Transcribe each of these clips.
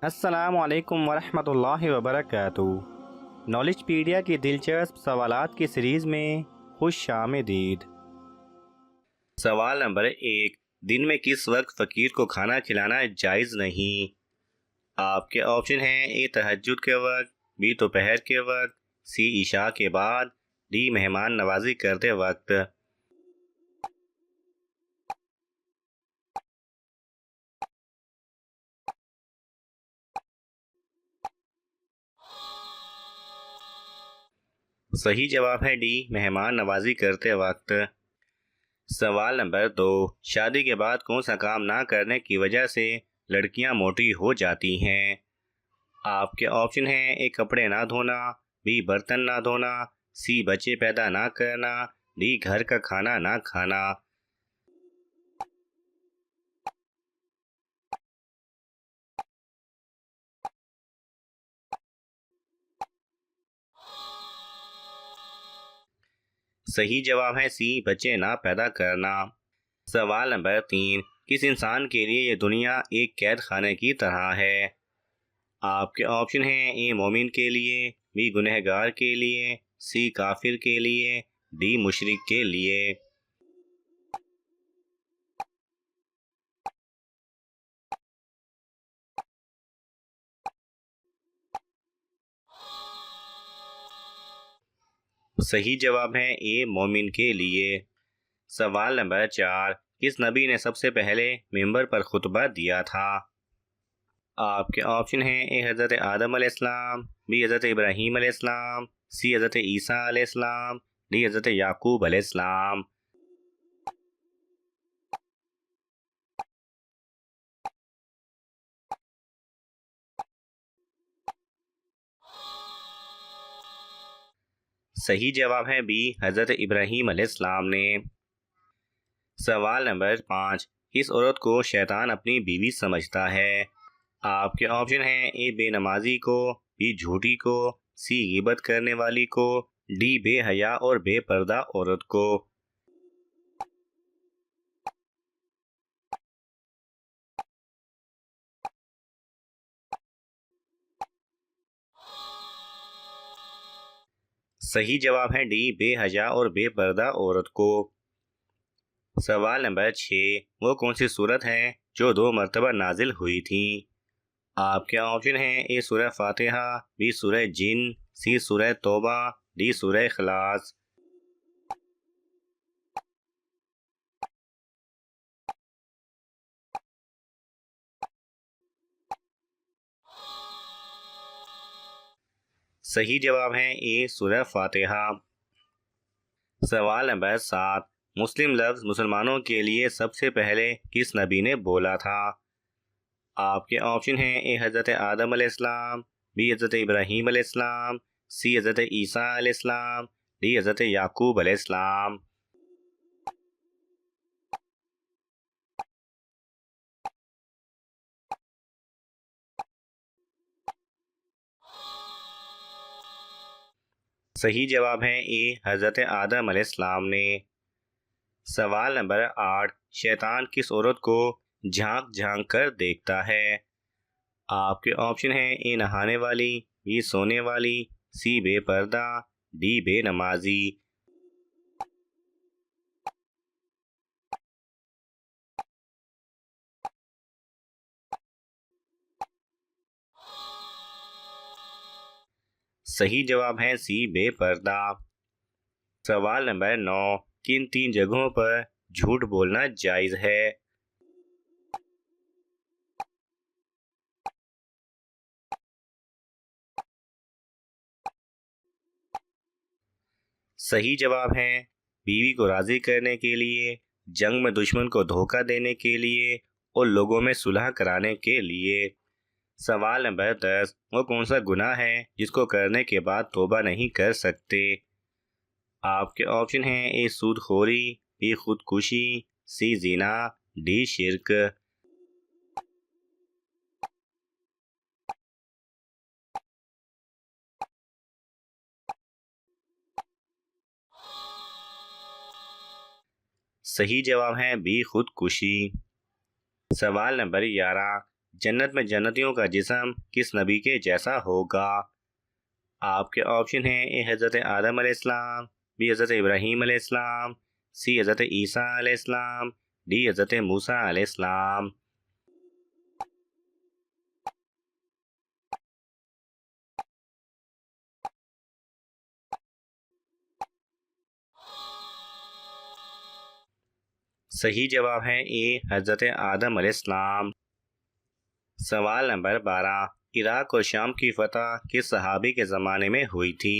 अस्सलाम वालेकुम वरहमतुल्लाहि वबरकातुहू। नॉलेजपीडिया की दिलचस्प सवालात की सीरीज़ में खुश आमदीद। सवाल नंबर 1। दिन में किस वक्त फ़कीर को खाना खिलाना जायज़ नहीं? आपके ऑप्शन हैं: ए तहज्जुद के वक्त, बी दोपहर के वक्त, सी इशा के बाद, डी मेहमान नवाजी करते वक्त। सही जवाब है डी मेहमान नवाजी करते वक्त। सवाल नंबर 2। शादी के बाद कौन सा काम ना करने की वजह से लड़कियां मोटी हो जाती हैं? आपके ऑप्शन हैं: ए कपड़े ना धोना, बी बर्तन ना धोना, सी बच्चे पैदा ना करना, डी घर का खाना ना खाना। सही जवाब है सी बच्चे ना पैदा करना। सवाल नंबर 3। किस इंसान के लिए ये दुनिया एक कैद खाने की तरह है? आपके ऑप्शन हैं: ए मोमिन के लिए, बी गुनहगार के लिए, सी काफिर के लिए, डी मुशरिक के लिए। सही जवाब है ए मोमिन के लिए। सवाल नंबर 4। किस नबी ने सबसे पहले मिंबर पर खुतबा दिया था? आपके ऑप्शन हैं: ए हज़रत आदम अलैहिस्सलाम, बी हज़रत इब्राहीम अलैहिस्सलाम, सी हज़रत ईसा अलैहिस्सलाम, डी हज़रत याकूब अलैहिस्सलाम। सही जवाब है बी हज़रत इब्राहीम अलैहिस्सलाम ने। सवाल नंबर 5। किस औरत को शैतान अपनी बीवी समझता है? आपके ऑप्शन हैं: ए बेनमाजी को, बी झूठी को, सी गिबत करने वाली को, डी बेहया और बेपर्दा औरत को। सही जवाब है डी बेहया और बेपर्दा औरत को। सवाल नंबर 6। वो कौन सी सूरत है जो 2 मरतबा नाजिल हुई थी? आपके ऑप्शन हैं: ए सूरह फातिहा, बी सूरह जिन, सी सूरह तौबा, डी सूरह इखलास। सही जवाब है ए सूरह फातिहा। सवाल नंबर 7। मुस्लिम लफ्ज़ मुसलमानों के लिए सबसे पहले किस नबी ने बोला था? आपके ऑप्शन हैं: ए हज़रत आदम अलैहिस्सलाम, बी हज़रत इब्राहीम अलैहिस्सलाम, सी हज़रत ईसा अलैहिस्सलाम, डी हज़रत याकूब अलैहिस्सलाम। सही जवाब है ए हज़रत आदम अलैहिस्सलाम ने। सवाल नंबर 8। शैतान किस औरत को झांक झांक कर देखता है? आपके ऑप्शन हैं: ए नहाने वाली, बी सोने वाली, सी बेपर्दा, डी बेनमाजी। सही जवाब है सी बेपर्दा। सवाल नंबर 9। किन 3 जगहों पर झूठ बोलना जायज़ है? सही जवाब है बीवी को राज़ी करने के लिए, जंग में दुश्मन को धोखा देने के लिए और लोगों में सुलह कराने के लिए। सवाल नंबर 10। वो कौन सा गुनाह है जिसको करने के बाद तौबा नहीं कर सकते? आपके ऑप्शन हैं: ए सूदखोरी, बी खुदकुशी, सी जिना, डी शिर्क। सही जवाब है बी खुदकुशी। सवाल नंबर 11। जन्नत में जन्नतियों का जिस्म किस नबी के जैसा होगा? आपके ऑप्शन हैं ए हज़रत आदम अलैहिस्सलाम, बी हज़रत इब्राहीम अलैहिस्सलाम, सी हज़रत ईसा अलैहिस्सलाम, डी हज़रत मूसा अलैहिस्सलाम। सही जवाब है ए हज़रत आदम अलैहिस्सलाम। सवाल नंबर 12, इराक और शाम की फतह किस सहाबी के ज़माने में हुई थी?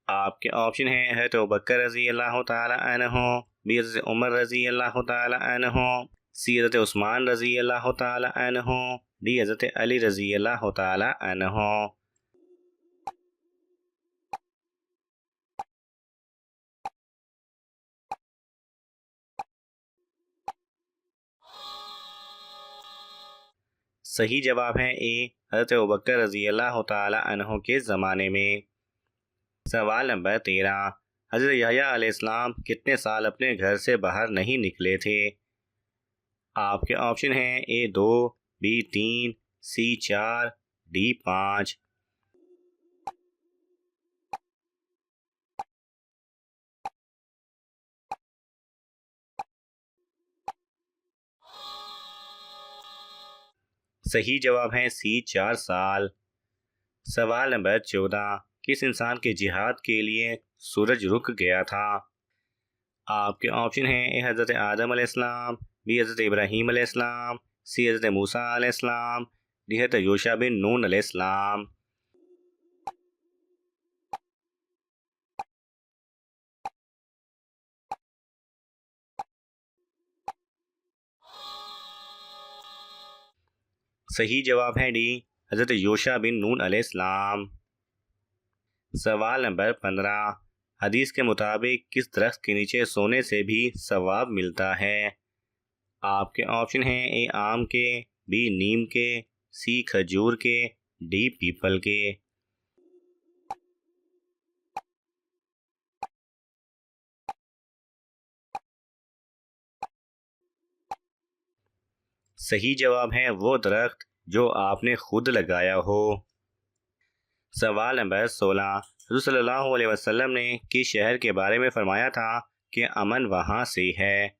आपके ऑप्शन हैं हज़रत अबू बकर रज़ी अल्लाह तआला अन्हु, बी हज़रत उमर रज़ी अल्लाह तआला अन्हु, सी हज़रत उस्मान रज़ी अल्लाह तआला अन्हु, डी हज़रत अली रज़ी अल्लाह तआला अन्हु। सही जवाब है ए हज़रत अबू बकर रज़ी अल्लाह तआला अन्हु के ज़माने में। सवाल नंबर 13, हज़रत यहया अलैहिस्सलाम कितने साल अपने घर से बाहर नहीं निकले थे? आपके ऑप्शन हैं ए 2, बी 3, सी 4, डी 5। सही जवाब है सी 4 साल। सवाल नंबर 14, किस इंसान के जिहाद के लिए सूरज रुक गया था? आपके ऑप्शन हैं ए हज़रत आदम अलैहिस्सलाम, बी हज़रत इब्राहीम अलैहिस्सलाम, सी हज़रत मूसा अलैहिस्सलाम, डी हज़रत यूशा बिन नून अलैहिस्सलाम। सही जवाब है डी हज़रत यूशा बिन नून अलैहिस्सलाम। सवाल नंबर 15, हदीस के मुताबिक किस दरख्त के नीचे सोने से भी सवाब मिलता है? आपके ऑप्शन हैं ए आम के, बी नीम के, सी खजूर के, डी पीपल के। सही जवाब है वो दरख्त जो आपने खुद लगाया हो। सवाल नंबर 16, हुज़ूर सल्लल्लाहु अलैहि वसल्लम ने किस शहर के बारे में फरमाया था कि अमन वहाँ से है?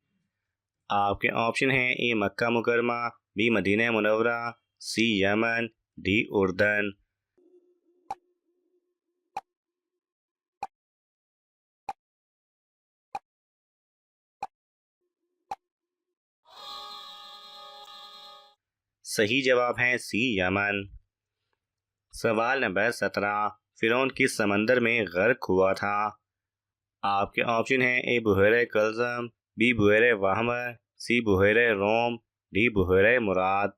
आपके ऑप्शन हैं ए मक्का मुकरमा, बी मदीना मुनव्वरा, सी यमन, डी उर्दन। सही जवाब है सी यमन। सवाल नंबर 17, फिरौन किस समंदर में गर्क हुआ था? आपके ऑप्शन हैं ए बुहैरे कल्ज़म, बी बुहैरे वहमर, सी बुहैरे रोम, डी बुहैरे मुराद।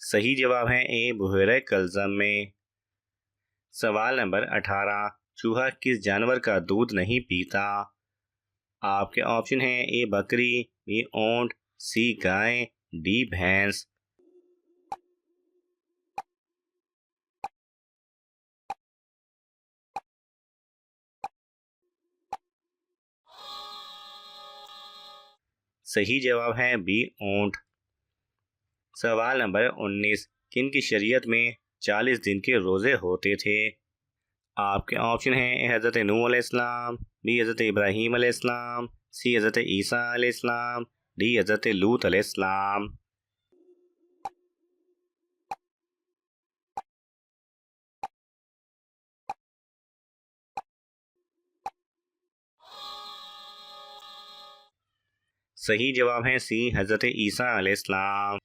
सही जवाब है ए बुहैरे कल्ज़म में। सवाल नंबर 18, चूहा किस जानवर का दूध नहीं पीता? आपके ऑप्शन हैं ए बकरी, बी ऊंट, सी गाय, डी भैंस। सही जवाब है बी ऊंट। सवाल नंबर 19, किन की शरीयत में 40 दिन के रोज़े होते थे? आपके ऑप्शन हैं हज़रत नूह अलैहिस्सलाम, बी हज़रत इब्राहीम अलैहिस्सलाम, सी हज़रत ईसा अलैहिस्सलाम, डी हज़रत लूत अलैहिस्सलाम। सही जवाब है सी हज़रत ईसा अलैहिस्सलाम।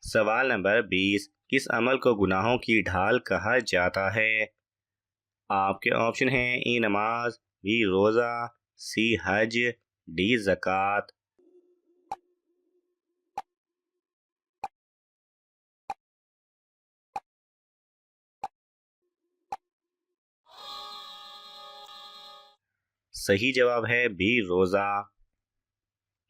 सवाल नंबर 20, किस अमल को गुनाहों की ढाल कहा जाता है? आपके ऑप्शन हैं ए नमाज, बी रोज़ा, सी हज, डी ज़कात। सही जवाब है बी रोज़ा।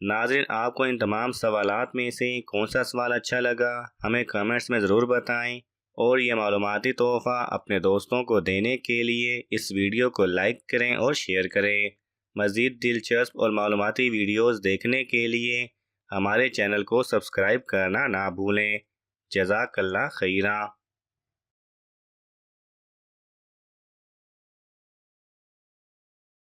नाज़रीन, आपको इन तमाम सवालात में से कौन सा सवाल अच्छा लगा हमें कमेंट्स में ज़रूर बताएं। और ये मालूमाती तोहफ़ा अपने दोस्तों को देने के लिए इस वीडियो को लाइक करें और शेयर करें। मज़ीद दिलचस्प और मालूमाती वीडियोज़ देखने के लिए हमारे चैनल को सब्सक्राइब करना ना भूलें। जज़ाकल्लाह खैरा।